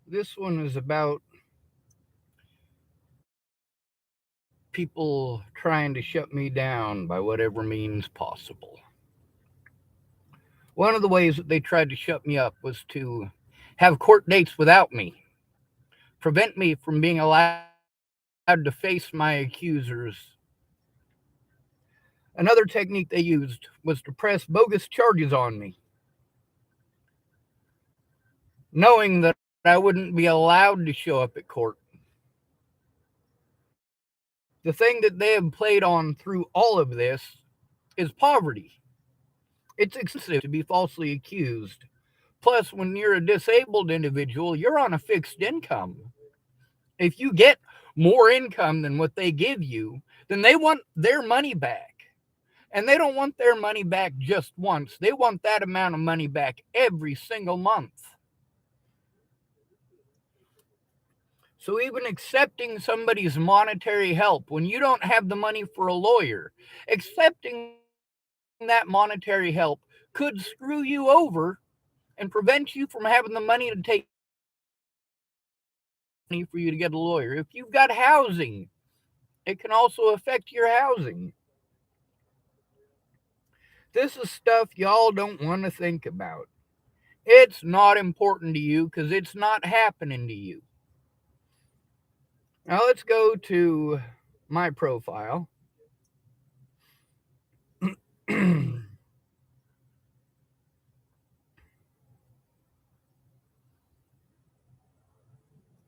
This one is about people trying to shut me down by whatever means possible. One of the ways that they tried to shut me up was to have court dates without me, prevent me from being allowed to face my accusers. Another technique they used was to press bogus charges on me, knowing that I wouldn't be allowed to show up at court. The thing that they have played on through all of this is poverty. It's expensive to be falsely accused. Plus, when you're a disabled individual, you're on a fixed income. If you get more income than what they give you, then they want their money back. And they don't want their money back just once, they want that amount of money back every single month. So, even accepting somebody's monetary help when you don't have the money for a lawyer, accepting that monetary help could screw you over and prevent you from having the money to take care of yourself. Money for you to get a lawyer. If you've got housing, it can also affect your housing. This is stuff y'all don't want to think about. It's not important to you because it's not happening to you. Now let's go to my profile.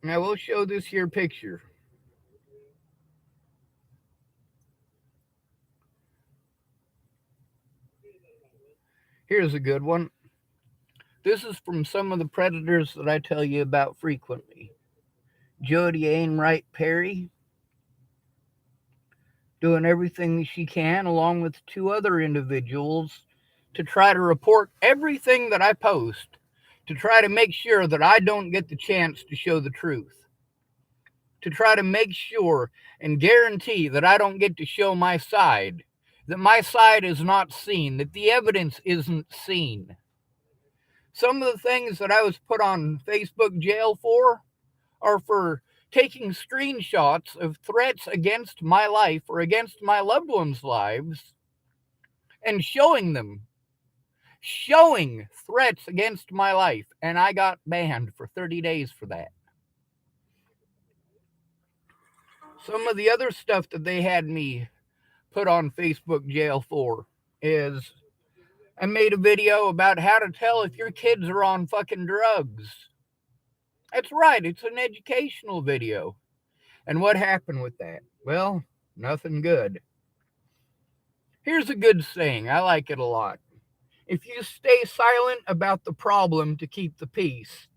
Now we'll show this here picture. Here's a good one. This is from some of the predators that I tell you about frequently. Jodi Wainwright Perry, doing everything she can, along with two other individuals, to try to report everything that I post, to try to make sure that I don't get the chance to show the truth, to try to make sure and guarantee that I don't get to show my side, that my side is not seen, that the evidence isn't seen. Some of the things that I was put on Facebook jail for are for taking screenshots of threats against my life or against my loved ones' lives and showing them, showing threats against my life. And I got banned for 30 days for that. Some of the other stuff that they had me put on Facebook jail for is I made a video about how to tell if your kids are on fucking drugs. That's right, it's an educational video. And what happened with that? Well, nothing good. Here's a good saying, I like it a lot. If you stay silent about the problem to keep the peace,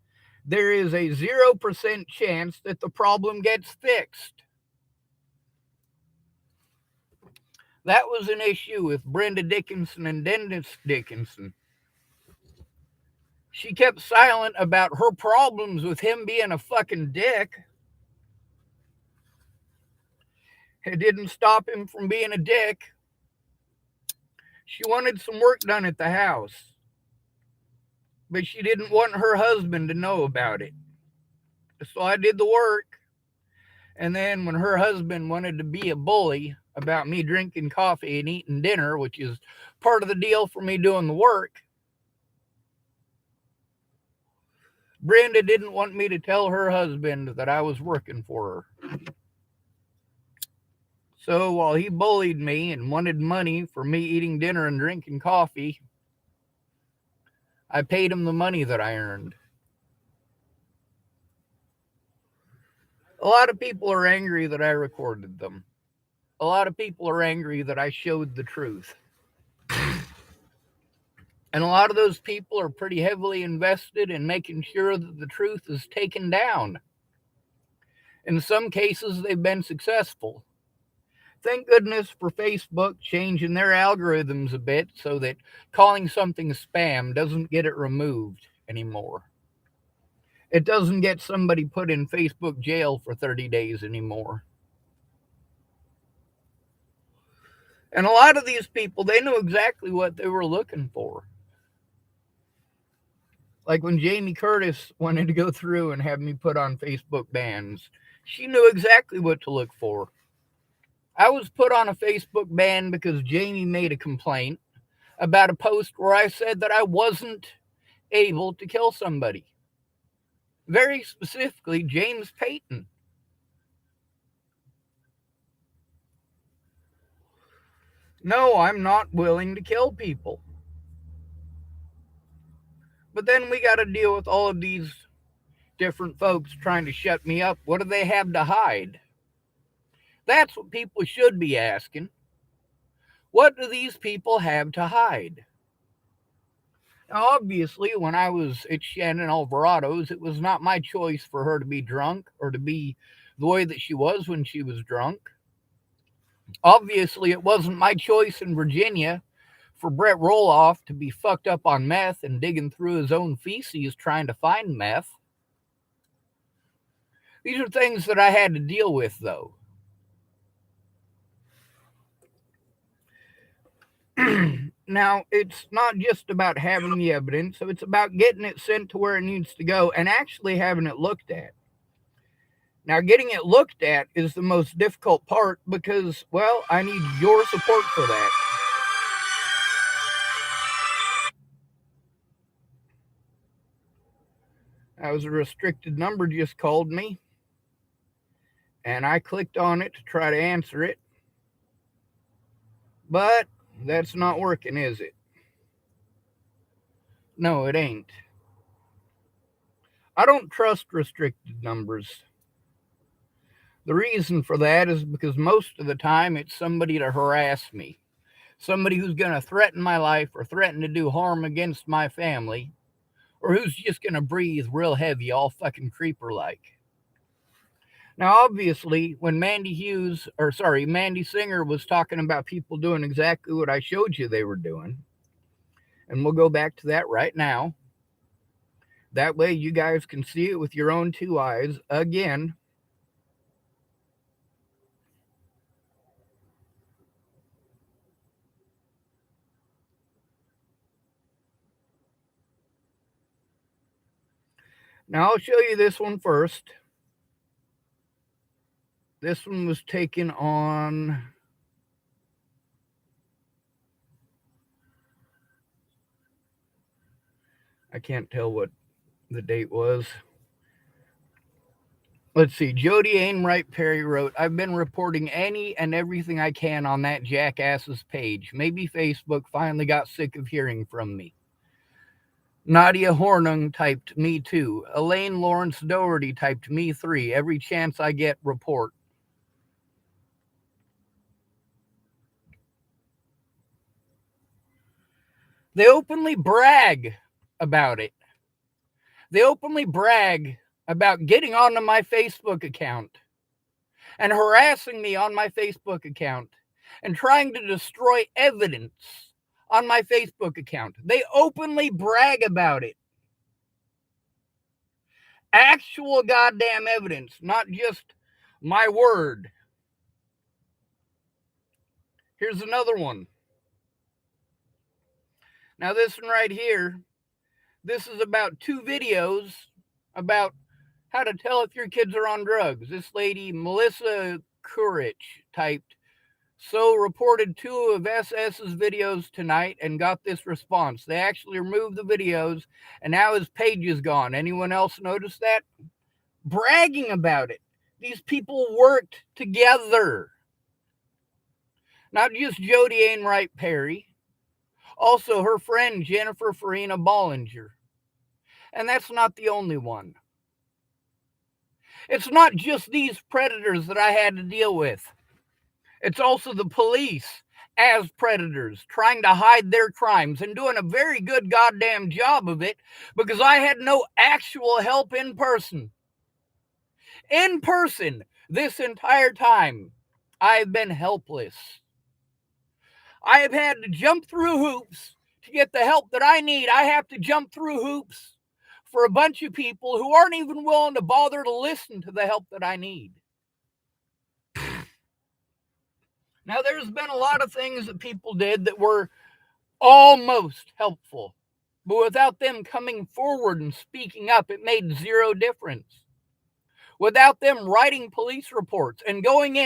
there is a 0% chance that the problem gets fixed. That was an issue with Brenda Dickinson and Dennis Dickinson. She kept silent about her problems with him being a fucking dick. It didn't stop him from being a dick. She wanted some work done at the house, but she didn't want her husband to know about it. So I did the work. And then when her husband wanted to be a bully about me drinking coffee and eating dinner, which is part of the deal for me doing the work, Brenda didn't want me to tell her husband that I was working for her. So while he bullied me and wanted money for me eating dinner and drinking coffee, I paid him the money that I earned. A lot of people are angry that I recorded them. A lot of people are angry that I showed the truth. And a lot of those people are pretty heavily invested in making sure that the truth is taken down. In some cases, they've been successful. Thank goodness for Facebook changing their algorithms a bit so that calling something spam doesn't get it removed anymore. It doesn't get somebody put in Facebook jail for 30 days anymore. And a lot of these people, they knew exactly what they were looking for. Like when Jamie Curtis wanted to go through and have me put on Facebook bans, she knew exactly what to look for. I was put on a Facebook ban because Jamie made a complaint about a post where I said that I wasn't able to kill somebody. Very specifically, James Payton. No, I'm not willing to kill people. But then we got to deal with all of these different folks trying to shut me up. What do they have to hide? That's what people should be asking. What do these people have to hide? Now, obviously, when I was at Shannon Alvarado's, it was not my choice for her to be drunk or to be the way that she was when she was drunk. Obviously, it wasn't my choice in Virginia for Brett Roloff to be fucked up on meth and digging through his own feces trying to find meth. These are things that I had to deal with, though. Now, it's not just about having the evidence, so it's about getting it sent to where it needs to go and actually having it looked at. Now, getting it looked at is the most difficult part because, well, I need your support for that. That was a restricted number just called me, and I clicked on it to try to answer it. But that's not working, is it? No, it ain't. I don't trust restricted numbers. The reason for that is because most of the time it's somebody to harass me. Somebody who's going to threaten my life or threaten to do harm against my family, or who's just going to breathe real heavy, all fucking creeper like. Now, obviously, when Mandy Singer was talking about people doing exactly what I showed you they were doing, and we'll go back to that right now. That way you guys can see it with your own two eyes again. Now, I'll show you this one first. This one was taken on I can't tell what the date was. Let's see. Jody Ainright Perry wrote, I've been reporting any and everything I can on that jackass's page. Maybe Facebook finally got sick of hearing from me. Nadia Hornung typed me too. Elaine Lawrence Doherty typed me 3. Every chance I get, report. They openly brag about it. They openly brag about getting onto my Facebook account and harassing me on my Facebook account and trying to destroy evidence on my Facebook account. They openly brag about it. Actual goddamn evidence, not just my word. Here's another one. Now, this one right here, this is about 2 videos about how to tell if your kids are on drugs. This lady, Melissa Courage, typed, so reported 2 of SS's videos tonight and got this response. They actually removed the videos and now his page is gone. Anyone else notice that? Bragging about it. These people worked together. Not just Jody Ainright Perry, also her friend Jennifer Farina Bollinger. And that's not the only one. It's not just these predators that I had to deal with. It's also the police as predators trying to hide their crimes and doing a very good goddamn job of it because I had no actual help in person. In person, this entire time, I've been helpless. I have had to jump through hoops to get the help that I need. I have to jump through hoops for a bunch of people who aren't even willing to bother to listen to the help that I need. Now, there's been a lot of things that people did that were almost helpful, But without them coming forward and speaking up, it made zero difference. Without them writing police reports and going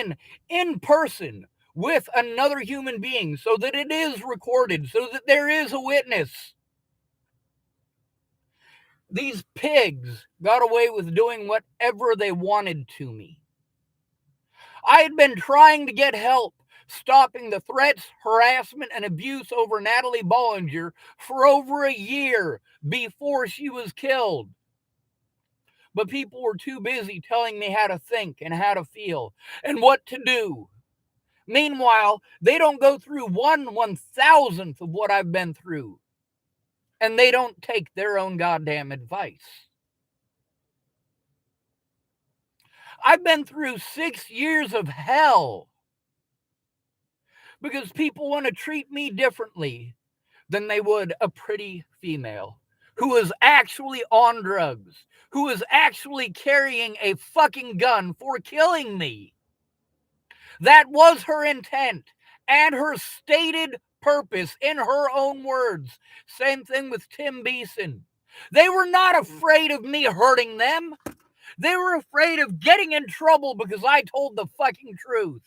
in person with another human being so that it is recorded, so that there is a witness. These pigs got away with doing whatever they wanted to me. I had been trying to get help stopping the threats, harassment, and abuse over Natalie Bollinger for over a year before she was killed. But people were too busy telling me how to think and how to feel and what to do. Meanwhile, they don't go through 1/1000th of what I've been through. And they don't take their own goddamn advice. I've been through 6 years of hell because people want to treat me differently than they would a pretty female who is actually on drugs, who is actually carrying a fucking gun for killing me. That was her intent and her stated purpose in her own words. Same thing with Tim Beeson. They were not afraid of me hurting them. They were afraid of getting in trouble because I told the fucking truth.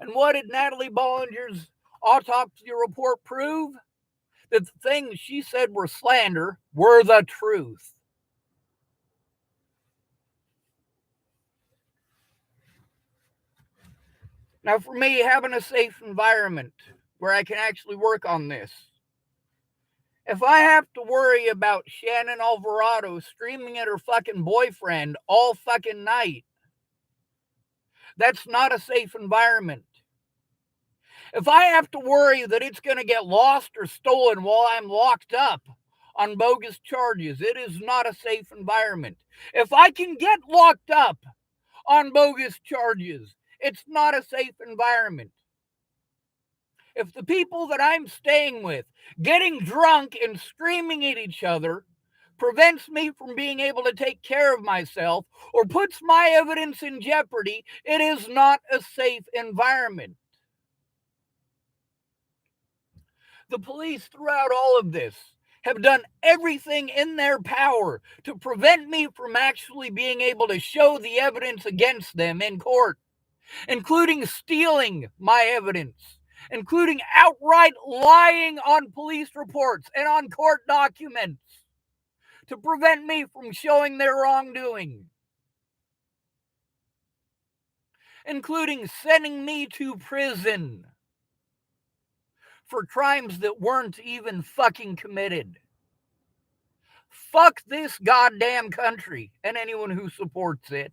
And what did Natalie Bollinger's autopsy report prove? That the things she said were slander were the truth. Now, for me, having a safe environment where I can actually work on this, if I have to worry about Shannon Alvarado screaming at her fucking boyfriend all fucking night, that's not a safe environment. If I have to worry that it's going to get lost or stolen while I'm locked up on bogus charges, it is not a safe environment. If I can get locked up on bogus charges, it's not a safe environment. If the people that I'm staying with getting drunk and screaming at each other prevents me from being able to take care of myself or puts my evidence in jeopardy, it is not a safe environment. The police throughout all of this have done everything in their power to prevent me from actually being able to show the evidence against them in court, including stealing my evidence, including outright lying on police reports and on court documents to prevent me from showing their wrongdoing, including sending me to prison for crimes that weren't even fucking committed. Fuck this goddamn country and anyone who supports it.